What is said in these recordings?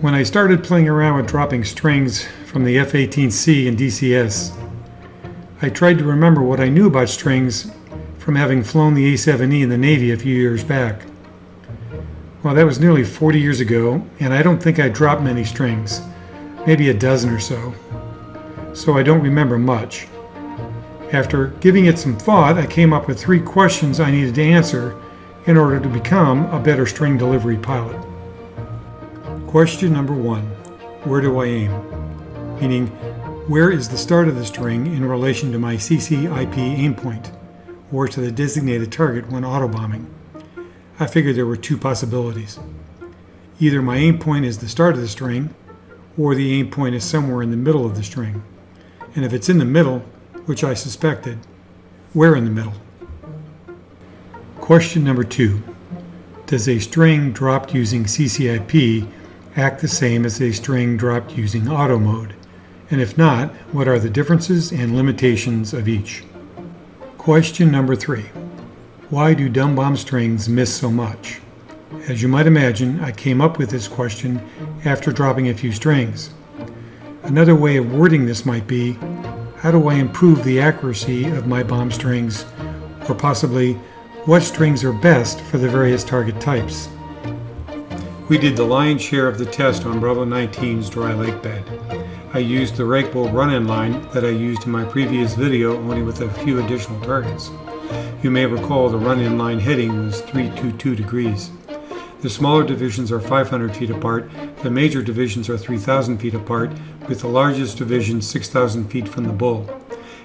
When I started playing around with dropping strings from the F-18C and DCS, I tried to remember what I knew about strings from having flown the A-7E in the Navy a few years back. Well, that was nearly 40 years ago, and I don't think I dropped many strings, maybe a dozen or so. So I don't remember much. After giving it some thought, I came up with 3 questions I needed to answer in order to become a better string delivery pilot. Question number 1, where do I aim? Meaning, where is the start of the string in relation to my CCIP aim point, or to the designated target when autobombing? I figured there were 2 possibilities. Either my aim point is the start of the string, or the aim point is somewhere in the middle of the string. And if it's in the middle, which I suspected, where in the middle? Question number 2. Does a string dropped using CCIP act the same as a string dropped using auto mode? And if not, what are the differences and limitations of each? Question number 3. Why do dumb bomb strings miss so much? As you might imagine, I came up with this question after dropping a few strings. Another way of wording this might be, how do I improve the accuracy of my bomb strings? Or possibly, what strings are best for the various target types? We did the lion's share of the test on Bravo 19's dry lake bed. I used the Rakebowl run-in line that I used in my previous video, only with a few additional targets. You may recall the run-in line heading was 322 degrees. The smaller divisions are 500 feet apart, the major divisions are 3,000 feet apart, with the largest division 6,000 feet from the bull.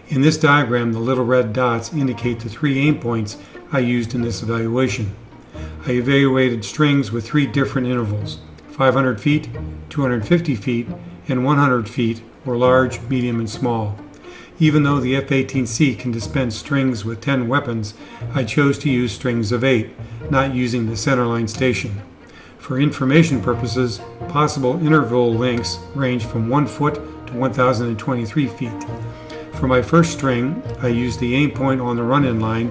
In this diagram, the little red dots indicate the 3 aim points I used in this evaluation. I evaluated strings with 3 different intervals, 500 feet, 250 feet, and 100 feet, or large, medium, and small. Even though the F-18C can dispense strings with 10 weapons, I chose to use strings of 8, not using the centerline station. For information purposes, possible interval lengths range from 1 foot to 1,023 feet. For my first string, I used the aim point on the run-in line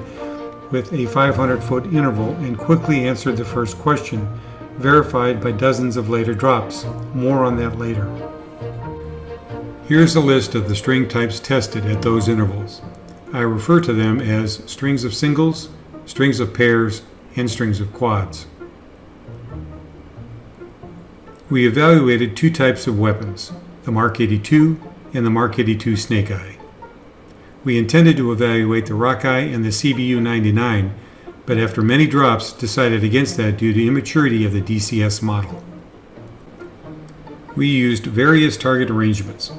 with a 500-foot interval and quickly answered the first question, verified by dozens of later drops. More on that later. Here's a list of the string types tested at those intervals. I refer to them as strings of singles, strings of pairs, and strings of quads. We evaluated 2 types of weapons, the Mark 82 and the Mark 82 Snake Eye. We intended to evaluate the Rockeye and the CBU-99, but after many drops decided against that due to immaturity of the DCS model. We used various target arrangements.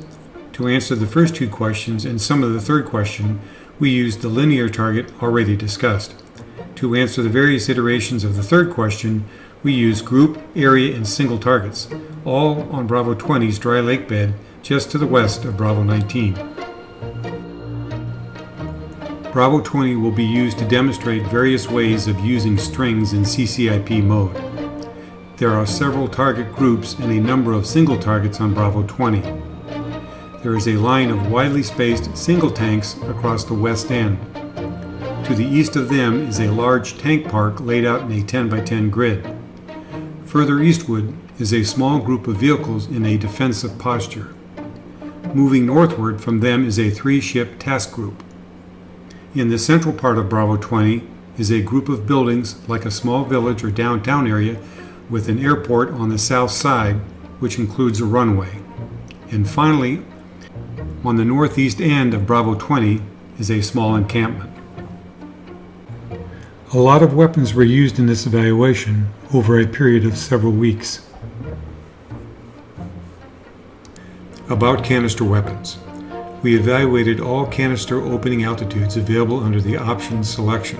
To answer the first 2 questions and some of the third question, we used the linear target already discussed. To answer the various iterations of the third question, we used group, area, and single targets, all on Bravo 20's dry lake bed just to the west of Bravo 19. Bravo 20 will be used to demonstrate various ways of using strings in CCIP mode. There are several target groups and a number of single targets on Bravo 20. There is a line of widely spaced single tanks across the west end. To the east of them is a large tank park laid out in a 10 by 10 grid. Further eastward is a small group of vehicles in a defensive posture. Moving northward from them is a 3-ship task group. In the central part of Bravo 20 is a group of buildings like a small village or downtown area with an airport on the south side, which includes a runway. And finally, on the northeast end of Bravo 20 is a small encampment. A lot of weapons were used in this evaluation over a period of several weeks. About canister weapons. We evaluated all canister opening altitudes available under the options selection.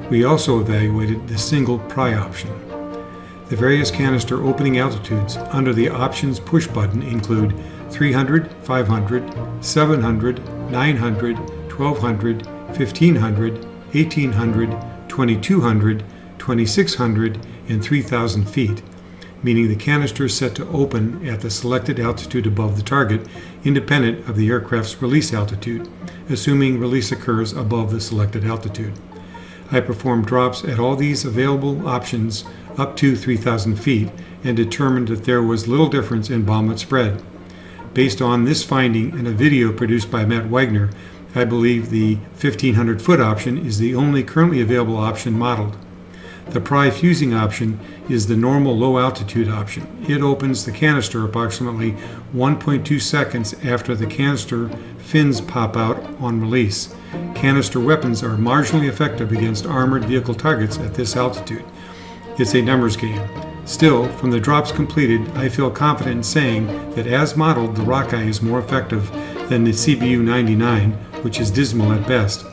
We also evaluated the single pry option. The various canister opening altitudes under the options push button include 300, 500, 700, 900, 1200, 1500, 1800, 2200, 2600, and 3000 feet, meaning the canister is set to open at the selected altitude above the target, independent of the aircraft's release altitude, assuming release occurs above the selected altitude. I performed drops at all these available options up to 3,000 feet and determined that there was little difference in bomblet spread. Based on this finding and a video produced by Matt Wagner, I believe the 1,500 foot option is the only currently available option modeled. The pry fusing option is the normal low altitude option. It opens the canister approximately 1.2 seconds after the canister fins pop out on release. Canister weapons are marginally effective against armored vehicle targets at this altitude. It's a numbers game. Still, from the drops completed, I feel confident in saying that as modeled, the Rockeye is more effective than the CBU-99, which is dismal at best.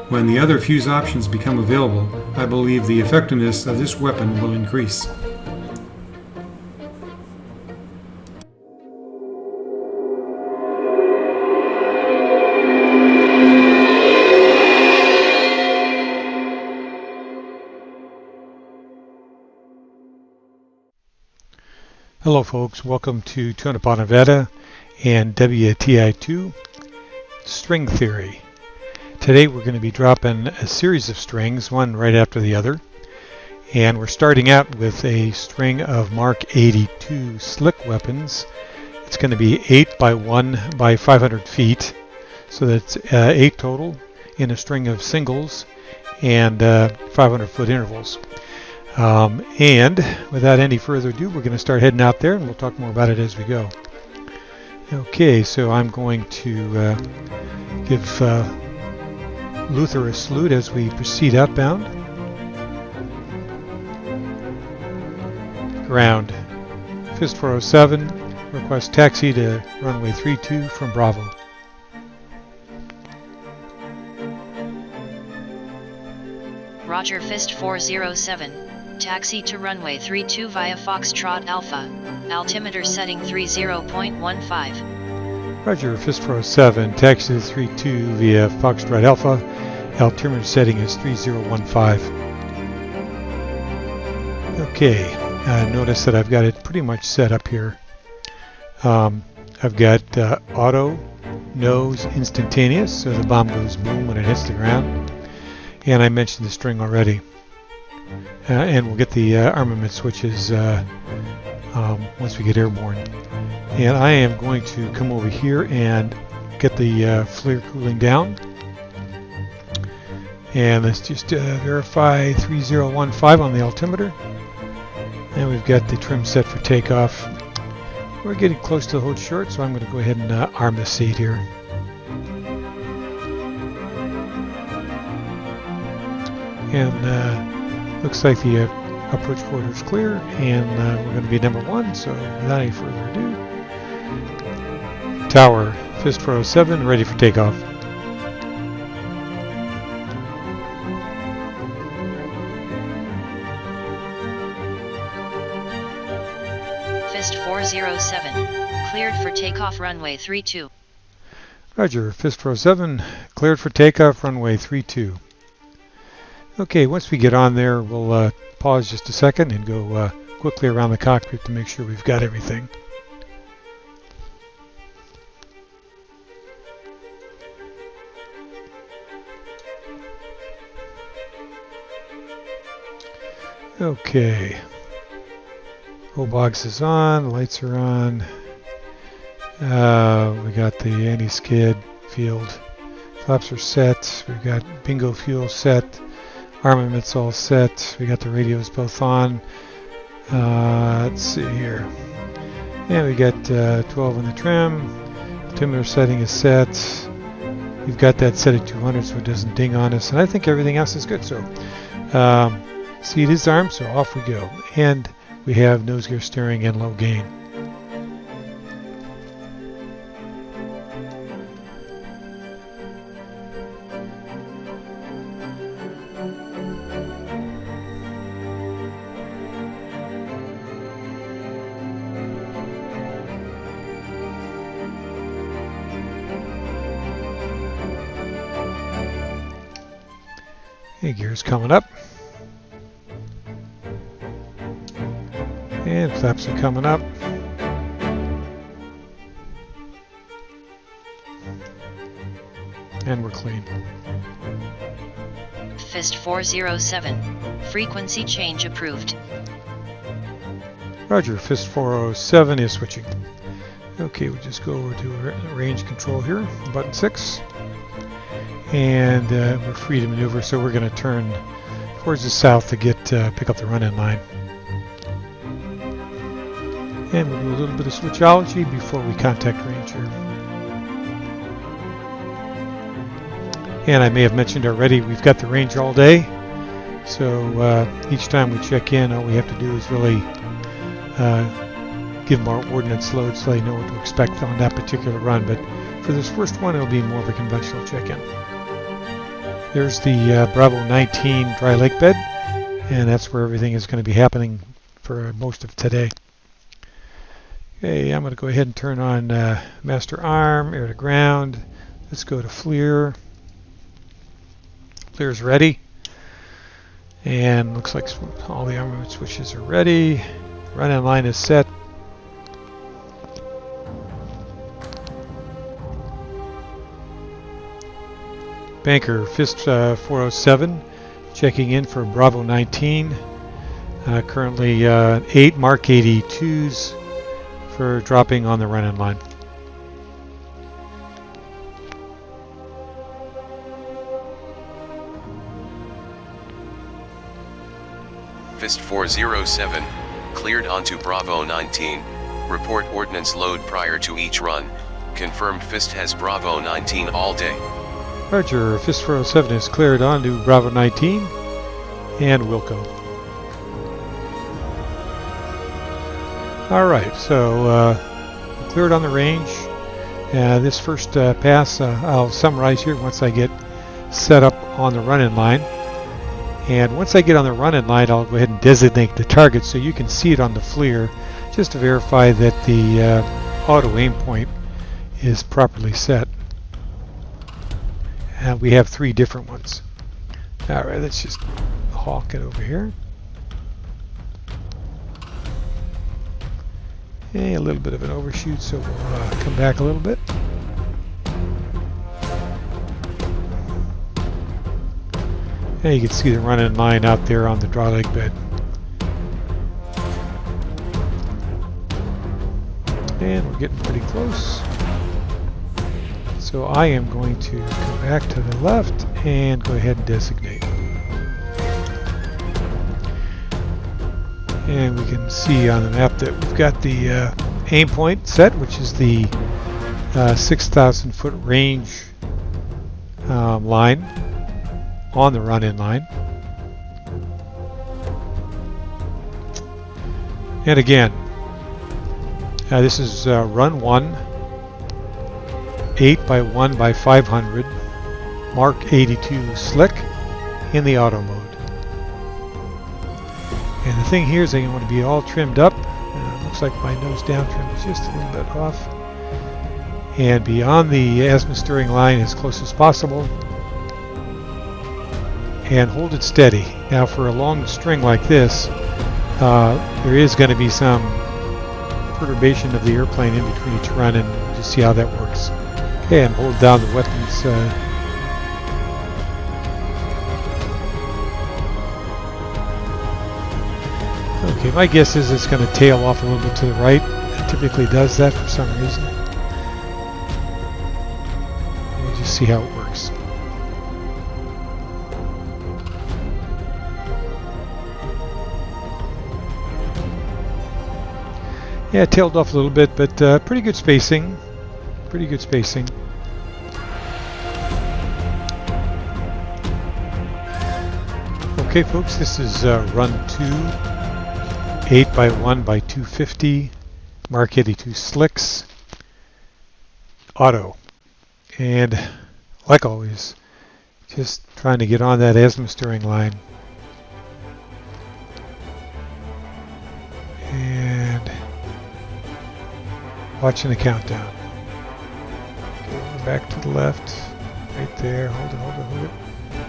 When the other fuse options become available, I believe the effectiveness of this weapon will increase. Hello folks, welcome to Tonopah, Nevada and WTI-2 string theory. Today we're going to be dropping a series of strings, one right after the other, and we're starting out with a string of Mark 82 slick weapons. It's going to be 8 by 1 by 500 feet, so that's 8 total in a string of singles and 500 foot intervals. And without any further ado, we're going to start heading out there, and we'll talk more about it as we go. Okay, so I'm going to give Luther a salute as we proceed outbound. Ground. Fist 407, request taxi to runway 32 from Bravo. Roger, Fist 407. Taxi to runway 32 via Foxtrot Alpha. Altimeter setting 30.15. Roger, Fist 407. Taxi to 32 via Foxtrot Alpha. Altimeter setting is 3015. Okay, notice that I've got it pretty much set up here. I've got auto, nose, instantaneous, so the bomb goes boom when it hits the ground. And I mentioned the string already. And we'll get the armament switches once we get airborne. And I am going to come over here and get the flare cooling down. And let's just verify 3015 on the altimeter. And we've got the trim set for takeoff. We're getting close to the hold short, so I'm going to go ahead and arm the seat here. And looks like the approach corridor is clear, and we're going to be number 1, so without any further ado. Tower, Fist 407, ready for takeoff. Fist 407. Cleared for takeoff runway 32. Roger, Fist 407, cleared for takeoff runway 32. Okay, once we get on there, we'll pause just a second and go quickly around the cockpit to make sure we've got everything. Okay, O-box is on, lights are on. We got the anti-skid field. Flaps are set. We've got bingo fuel set. Armament's all set. We got the radios both on. Let's see here. And we got 12 in the trim. Altimeter setting is set. We've got that set at 200 so it doesn't ding on us. And I think everything else is good. So seat is armed, so off we go. And we have nose gear steering and low gain. Okay, gears coming up. And flaps are coming up. And we're clean. Fist 407. Frequency change approved. Roger, Fist 407 is switching. Okay, we'll just go over to range control here, button 6. And we're free to maneuver, so we're going to turn towards the south to pick up the run-in line. And we'll do a little bit of switchology before we contact range here. And I may have mentioned already, we've got the range all day. So each time we check in, all we have to do is really give them our ordnance load so they know what to expect on that particular run. But for this first one, it'll be more of a conventional check-in. There's the Bravo 19 dry lake bed, and that's where everything is going to be happening for most of today. Okay, I'm going to go ahead and turn on master arm, air to ground. Let's go to FLIR. FLIR's ready. And looks like all the armament switches are ready. Run-in line is set. Banker Fist 407 checking in for Bravo 19. Currently 8 Mark 82s for dropping on the run-in line. Fist 407, cleared onto Bravo 19. Report ordnance load prior to each run. Confirmed Fist has Bravo 19 all day. Roger, Fist 407 is cleared onto Bravo 19 and Wilco. Alright, so cleared on the range. This first pass I'll summarize here once I get set up on the run-in line. And once I get on the run-in line, I'll go ahead and designate the target so you can see it on the FLIR just to verify that the auto aim point is properly set. And we have 3 different ones. Alright, let's just hawk it over here. Okay, a little bit of an overshoot, so we'll come back a little bit. And you can see the run-in line out there on the draw leg bed. And we're getting pretty close. So I am going to come back to the left and go ahead and designate. And we can see on the map that we've got the aim point set, which is the 6,000 foot range line on the run-in line. And again, this is run 1, 8 by 1 by 500, Mark 82 slick in the auto mode. And the thing here is that you want to be all trimmed up. Looks like my nose down trim is just a little bit off. And be on the azimuth steering line as close as possible. And hold it steady. Now for a long string like this, there is going to be some perturbation of the airplane in between each run, and we'll just see how that works. Okay, and hold down the weapons. Okay, my guess is it's going to tail off a little bit to the right. It typically does that for some reason. We'll just see how it works. Yeah, it tailed off a little bit, but pretty good spacing. Pretty good spacing. Okay, folks, this is run 2, 8 by 1 by 250, Mark 82 slicks, auto. And like always, just trying to get on that azimuth steering line. And watching the countdown. Okay, we're back to the left, right there. Hold it, hold it, hold it.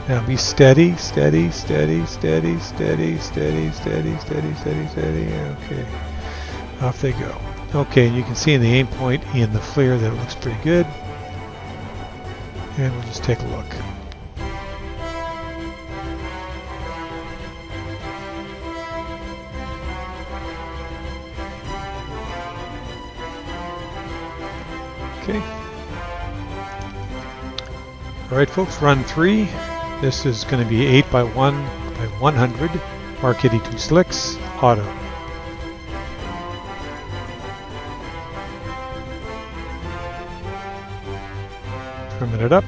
Now be steady, steady, steady, steady, steady, steady, steady, steady, steady, steady. Okay, off they go. Okay, and you can see in the aim point in the FLIR that it looks pretty good. And we'll just take a look. Okay. Alright folks, run 3. This is going to be 8 by 1 by 100. Mark 82 slicks, auto. Trimming it up.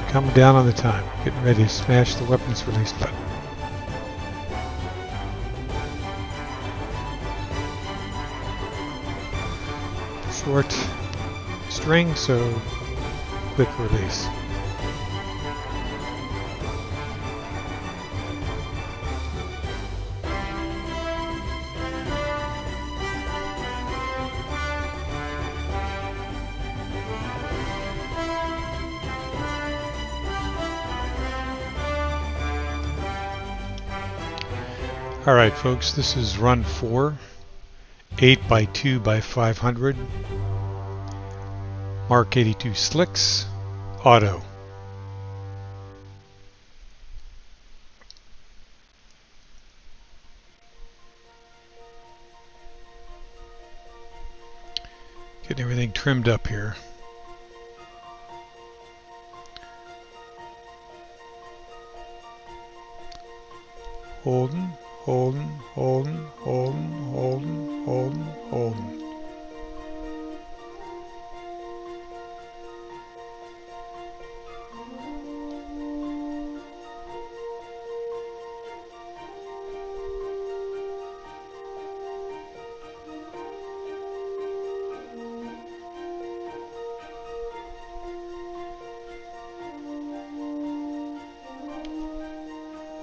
Coming down on the time. Getting ready to smash the weapons release button. Short string, so quick release. Alright folks, this is run 4, 8 by 2 by 500, Mark 82 slicks, auto. Getting everything trimmed up here. Holding. Holding, holding, holding, holding, holding, holding.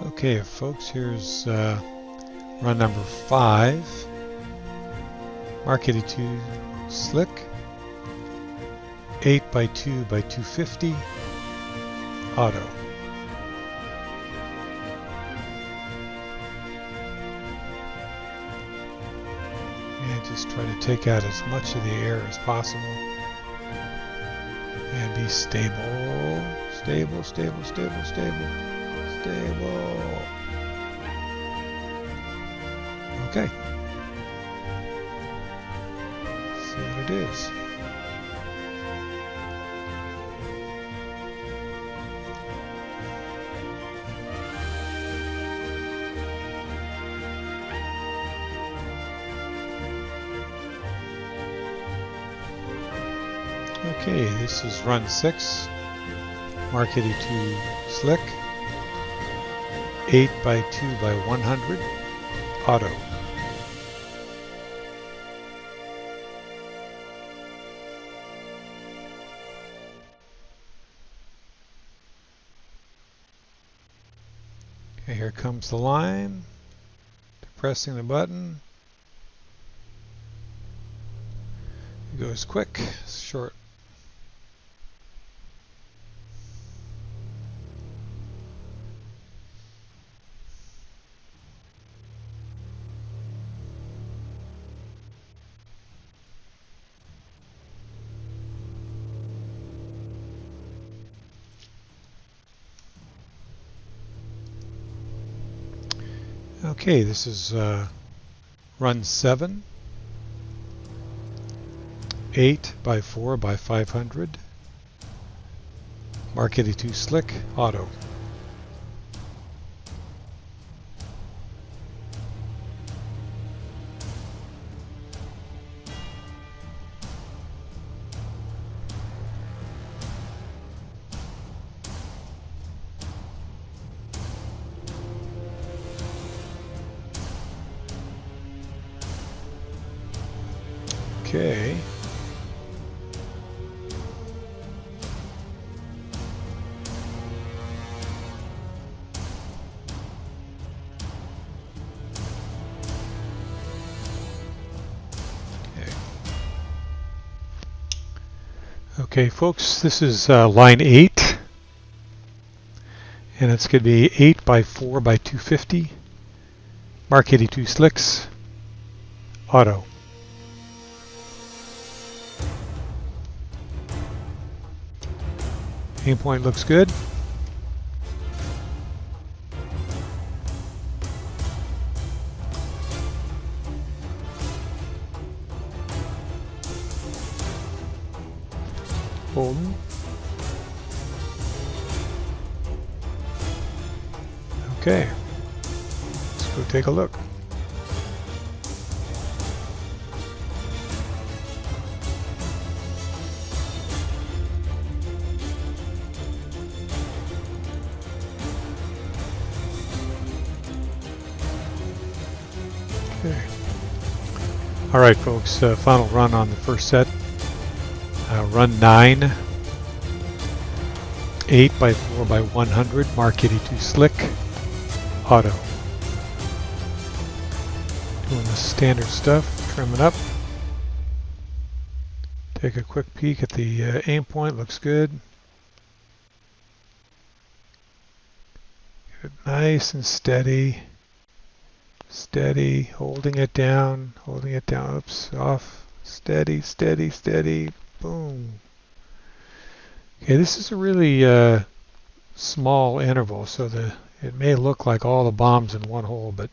Okay, folks, here's run number 5, Mark 82 slick, 8 by 2 by 250, auto. And just try to take out as much of the air as possible. And be stable, stable, stable, stable, stable, stable. Okay. Let's see what it is. Okay, this is run 6. Mark 82 slick. 8 by 2 by 100. Auto. Okay, here comes the line. Pressing the button. It goes quick, short. Okay, this is run 7, 8 by 4 by 500, Mark 82 slick, auto. Okay. Okay, folks, this is line 8, and it's going to be 8 by 4 by 250, Mark 82 slicks, auto. Aim point looks good. holding. Okay, let's go take a look. Okay. All right, folks, final run on the first set. Run 9, 8 by 4 by 100, Mark 82 slick, auto. Doing the standard stuff, trim it up. Take a quick peek at the aim point, looks good. Get it nice and steady. Steady, holding it down, oops, off, steady, steady, steady, boom. Okay, this is a really small interval, so it may look like all the bombs in one hole, but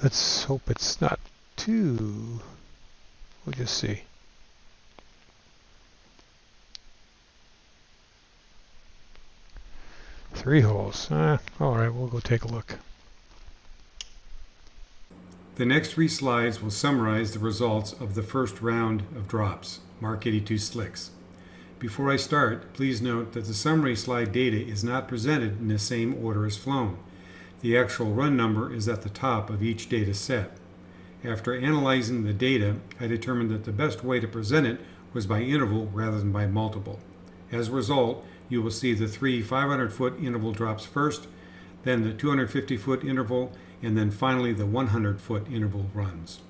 let's hope it's not too, we'll just see. Three holes, alright, we'll go take a look. The next 3 slides will summarize the results of the first round of drops, Mark 82 slicks. Before I start, please note that the summary slide data is not presented in the same order as flown. The actual run number is at the top of each data set. After analyzing the data, I determined that the best way to present it was by interval rather than by multiple. As a result, you will see the 3 500-foot interval drops first, then the 250-foot interval, and then finally the 100-foot interval runs.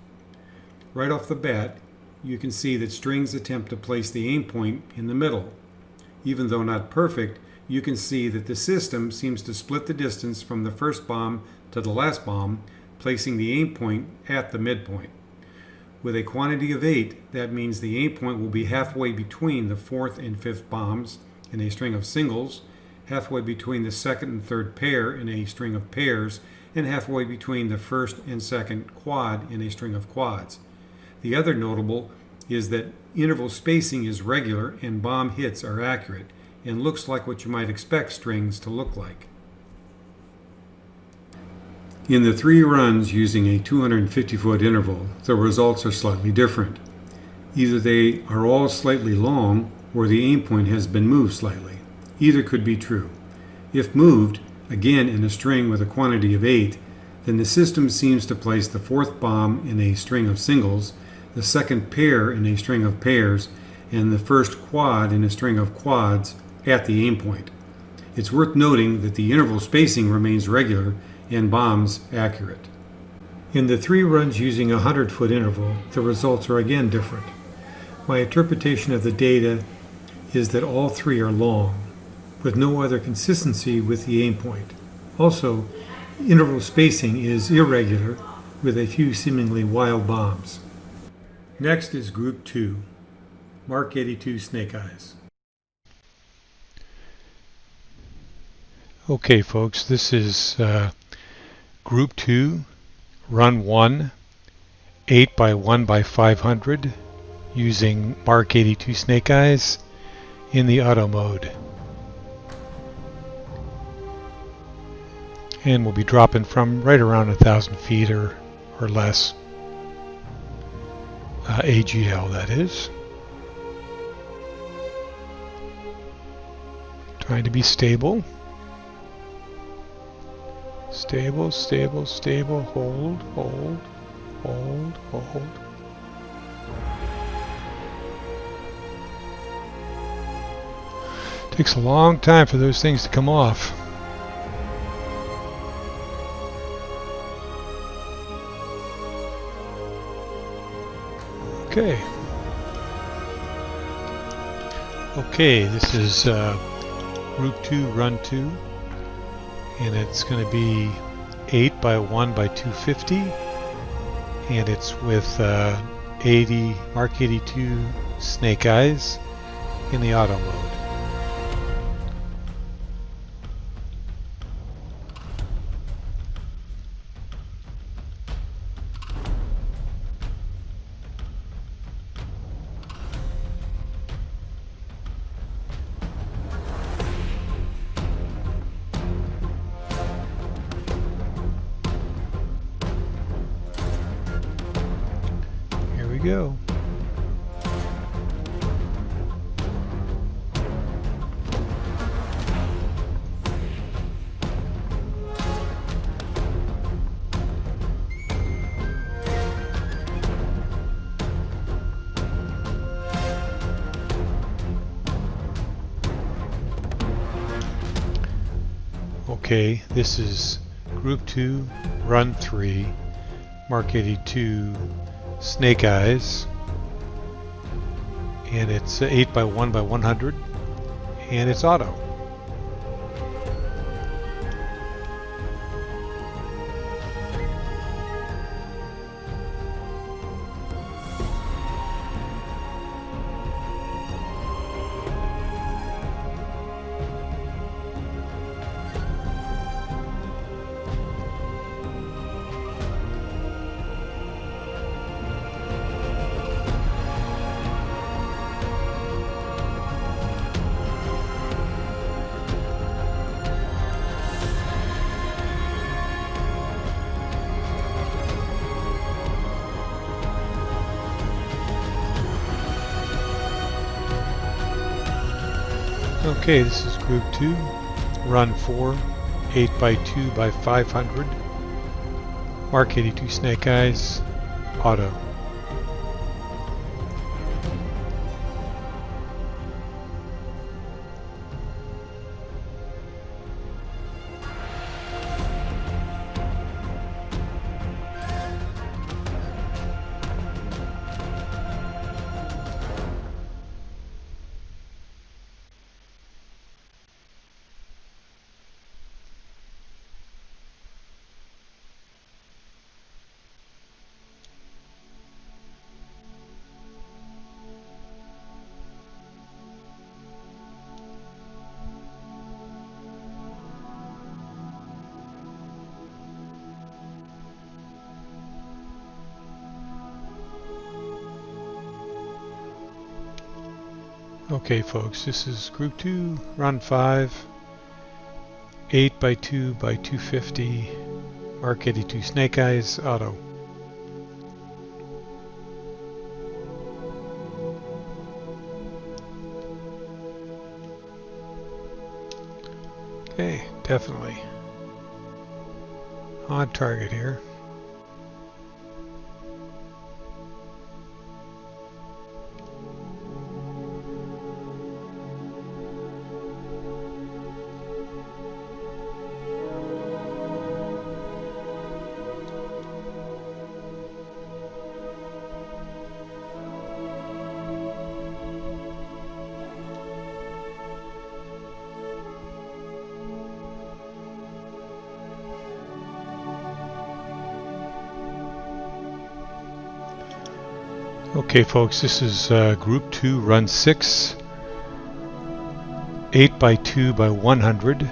Right off the bat, you can see that strings attempt to place the aim point in the middle. Even though not perfect, you can see that the system seems to split the distance from the first bomb to the last bomb, placing the aim point at the midpoint. With a quantity of 8, that means the aim point will be halfway between the 4th and 5th bombs in a string of singles, halfway between the 2nd and 3rd pair in a string of pairs, and halfway between the 1st and 2nd quad in a string of quads. The other notable is that interval spacing is regular and bomb hits are accurate, and looks like what you might expect strings to look like. In the 3 runs using a 250-foot interval, the results are slightly different. Either they are all slightly long, or the aim point has been moved slightly. Either could be true. If moved, again in a string with a quantity of 8, then the system seems to place the 4th bomb in a string of singles, the 2nd pair in a string of pairs, and the 1st quad in a string of quads at the aim point. It's worth noting that the interval spacing remains regular and bombs accurate. In the 3 runs using a 100-foot interval, the results are again different. My interpretation of the data is that all 3 are long, with no other consistency with the aim point. Also, interval spacing is irregular, with a few seemingly wild bombs. Next is Group 2, Mark 82 Snake Eyes. Okay, folks, this is Group 2, Run 1, 8 by 1 by 500, using Mark 82 Snake Eyes in the auto mode. And we'll be dropping from right around 1,000 feet or less. AGL, that is. Trying to be stable. Stable, stable, stable. Hold, hold, hold, hold. Takes a long time for those things to come off. Okay. Okay, this is Group 2, Run 2, and it's going to be 8 by 1 by 250, and it's with 80 Mark 82 Snake Eyes in the auto mode. go. Okay, this is Group 2, Run 3, Mark 82, Snake Eyes, and it's 8 by 1 by 100, and it's auto. Okay, this is Group 2, Run 4, 8 by 2 by 500, Mark 82 Snake Eyes, auto. Okay folks, this is Group 2, Run 5, 8 by 2 by 250, Mark 82 Snake Eyes, auto. Okay, definitely on target here. Okay folks, this is Group 2, Run 6, 8 by 2 by 100,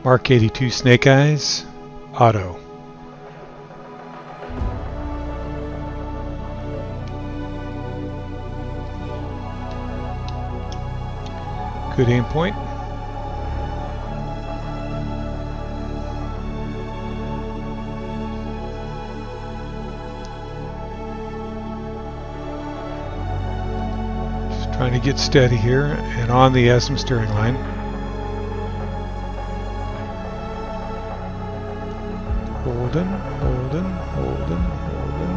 Mark 82 Snake Eyes, auto. Good aim point. Trying to get steady here and on the SM steering line. Holding, holding, holding, holding.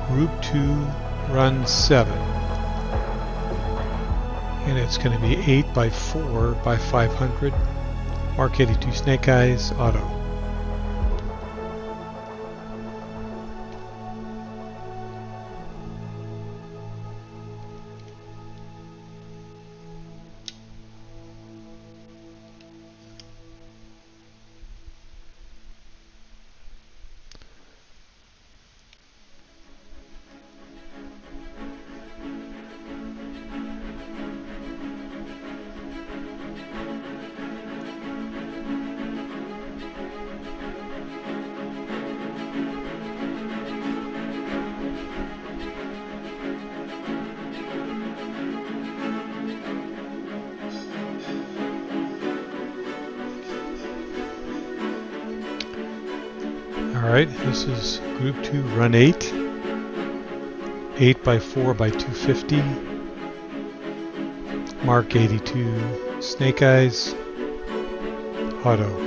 Group 2, Run 7. And it's going to be 8 by 4 by 500, Mark 82 Snake Eyes, auto. Alright, this is Group 2, Run 8. 8 by 4 by 250. Mark 82, Snake Eyes, Auto.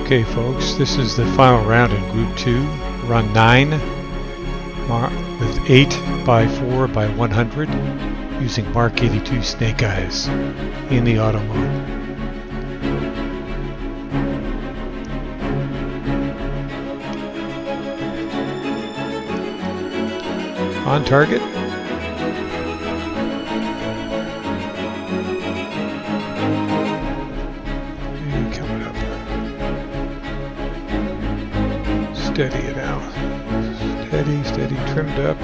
Okay folks, this is the final round in Group 2, Run 9, with 8 by 4 by 100, using Mark 82 Snake Eyes in the auto mode. On target. And coming up. Steady it out. Steady, steady, trimmed up.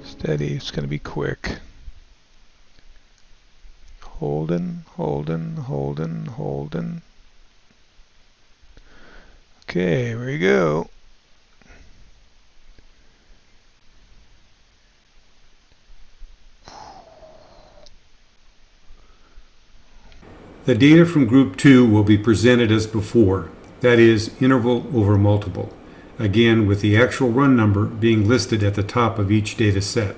Steady, it's going to be quick. Holding, holding, holding, holding. Okay, here we go. The data from Group 2 will be presented as before, that is, interval over multiple, again with the actual run number being listed at the top of each data set.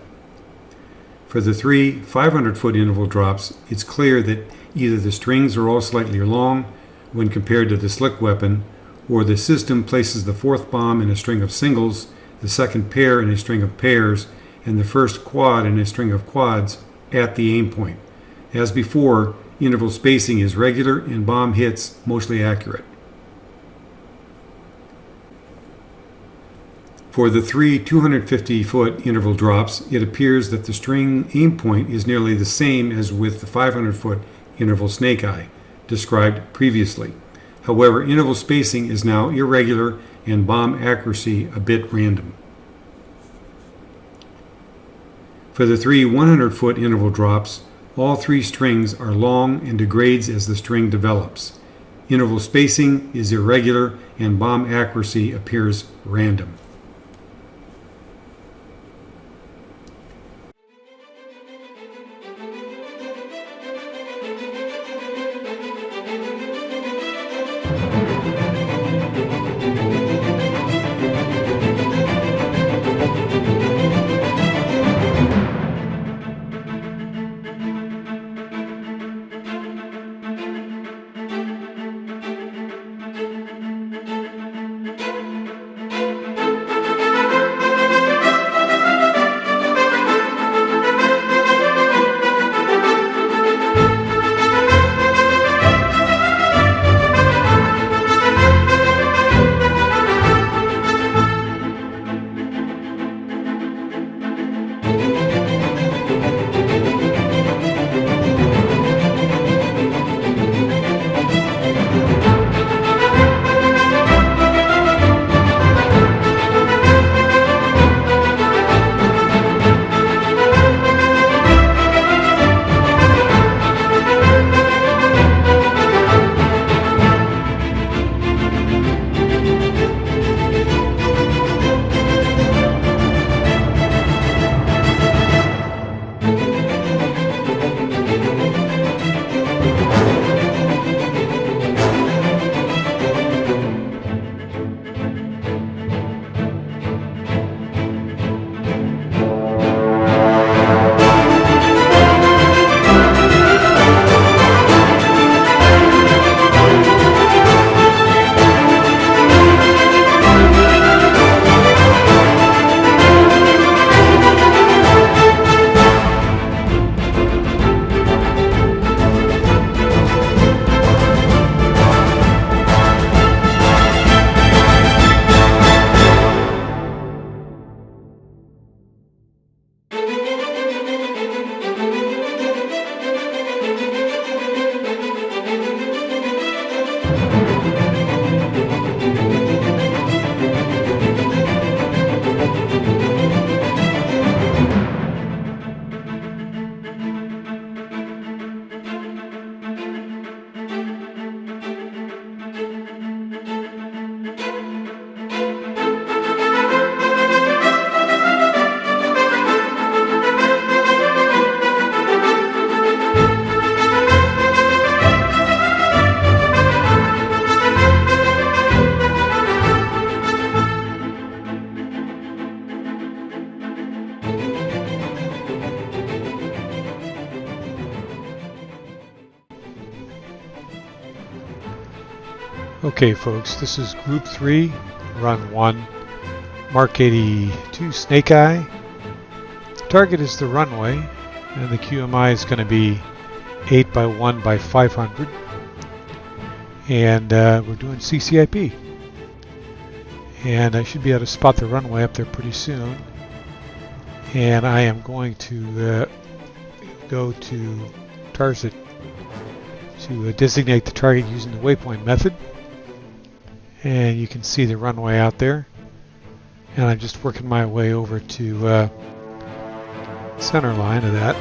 For the 3 500-foot interval drops, it's clear that either the strings are all slightly long when compared to the slick weapon, or the system places the fourth bomb in a string of singles, the second pair in a string of pairs, and the first quad in a string of quads at the aim point. As before, interval spacing is regular and bomb hits mostly accurate. For the 3 250-foot interval drops, it appears that the string aim point is nearly the same as with the 500-foot interval snake eye, described previously. However, interval spacing is now irregular and bomb accuracy a bit random. For the 3 100-foot interval drops, all 3 strings are long and degrades as the string develops. Interval spacing is irregular and bomb accuracy appears random. Okay folks, this is Group 3, Run 1, Mark 82 Snake Eye. Target is the runway, and the QMI is going to be 8 by 1 by 500. And we're doing CCIP. And I should be able to spot the runway up there pretty soon. And I am going to go to target to designate the target using the waypoint method. And you can see the runway out there. And I'm just working my way over to center line of that.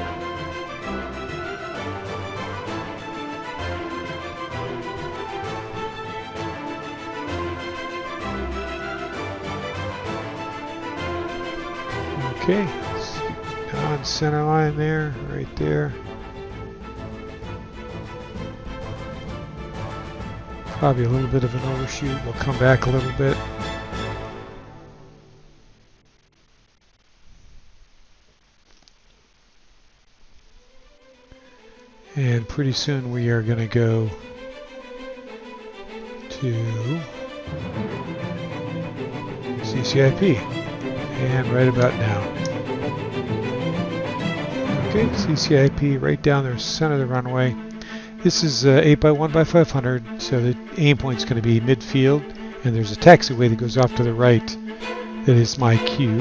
Okay, on center line there, right there. Probably a little bit of an overshoot. We'll come back a little bit. And pretty soon we are going to go to CCIP. And right about now. Okay, CCIP right down there, center of the runway. This is 8 by 1 by 500, so the aim point is going to be midfield, and there's a taxiway that goes off to the right that is my cue.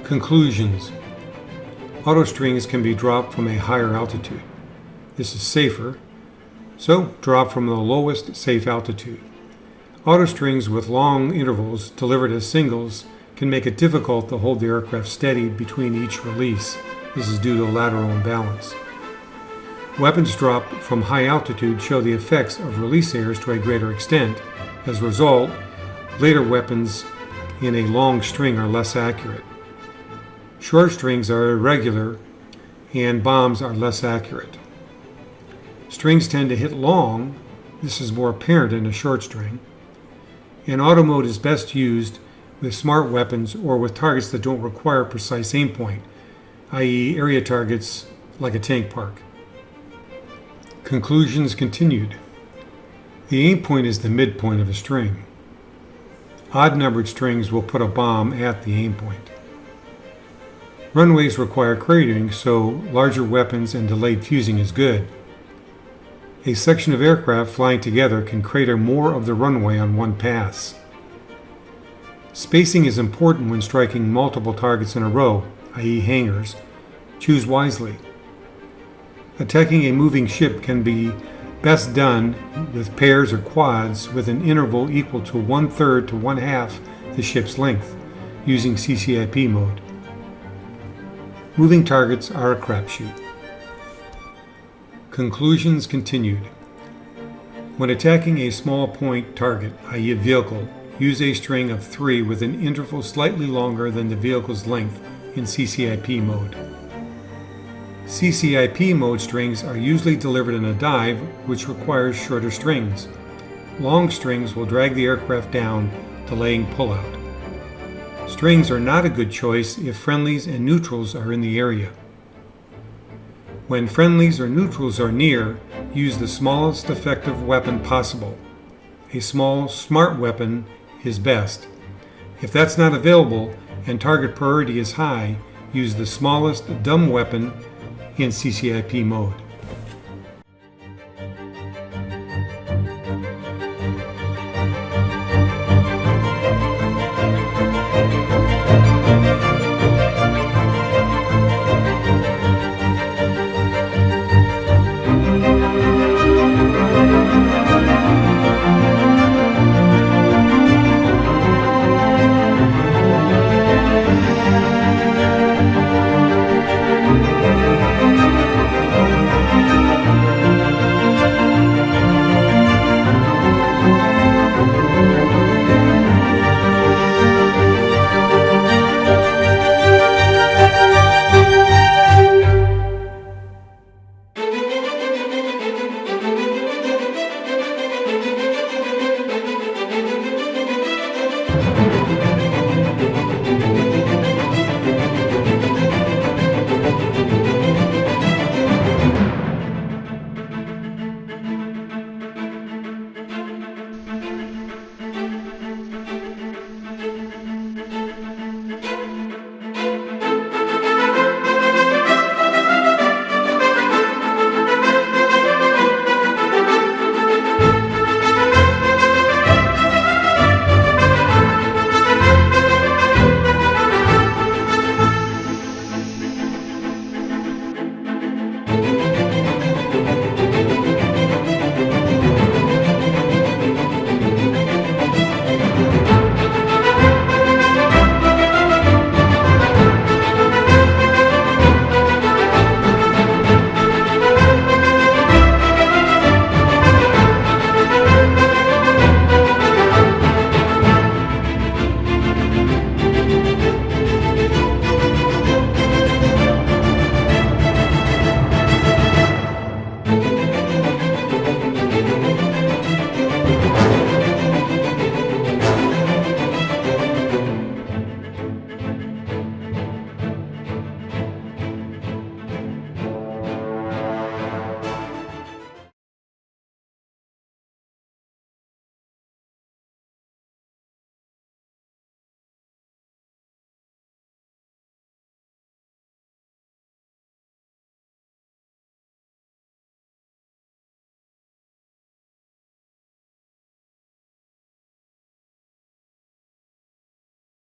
Conclusions. Auto strings can be dropped from a higher altitude. This is safer, so drop from the lowest safe altitude. Auto strings with long intervals delivered as singles can make it difficult to hold the aircraft steady between each release. This is due to lateral imbalance. Weapons dropped from high altitude show the effects of release errors to a greater extent. As a result, later weapons in a long string are less accurate. Short strings are irregular and bombs are less accurate. Strings tend to hit long. This is more apparent in a short string. And auto mode is best used with smart weapons or with targets that don't require precise aim point, i.e. area targets like a tank park. Conclusions continued. The aim point is the midpoint of a string. Odd-numbered strings will put a bomb at the aim point. Runways require cratering, so larger weapons and delayed fusing is good. A section of aircraft flying together can crater more of the runway on one pass. Spacing is important when striking multiple targets in a row, i.e. hangars. Choose wisely. Attacking a moving ship can be best done with pairs or quads with an interval equal to 1/3 to 1/2 the ship's length, using CCIP mode. Moving targets are a crapshoot. Conclusions continued. When attacking a small point target, i.e. a vehicle, use a string of 3 with an interval slightly longer than the vehicle's length in CCIP mode. CCIP mode strings are usually delivered in a dive, which requires shorter strings. Long strings will drag the aircraft down, delaying pullout. Strings are not a good choice if friendlies and neutrals are in the area. When friendlies or neutrals are near, use the smallest effective weapon possible. A small, smart weapon is best. If that's not available and target priority is high, use the smallest dumb weapon in CCIP mode.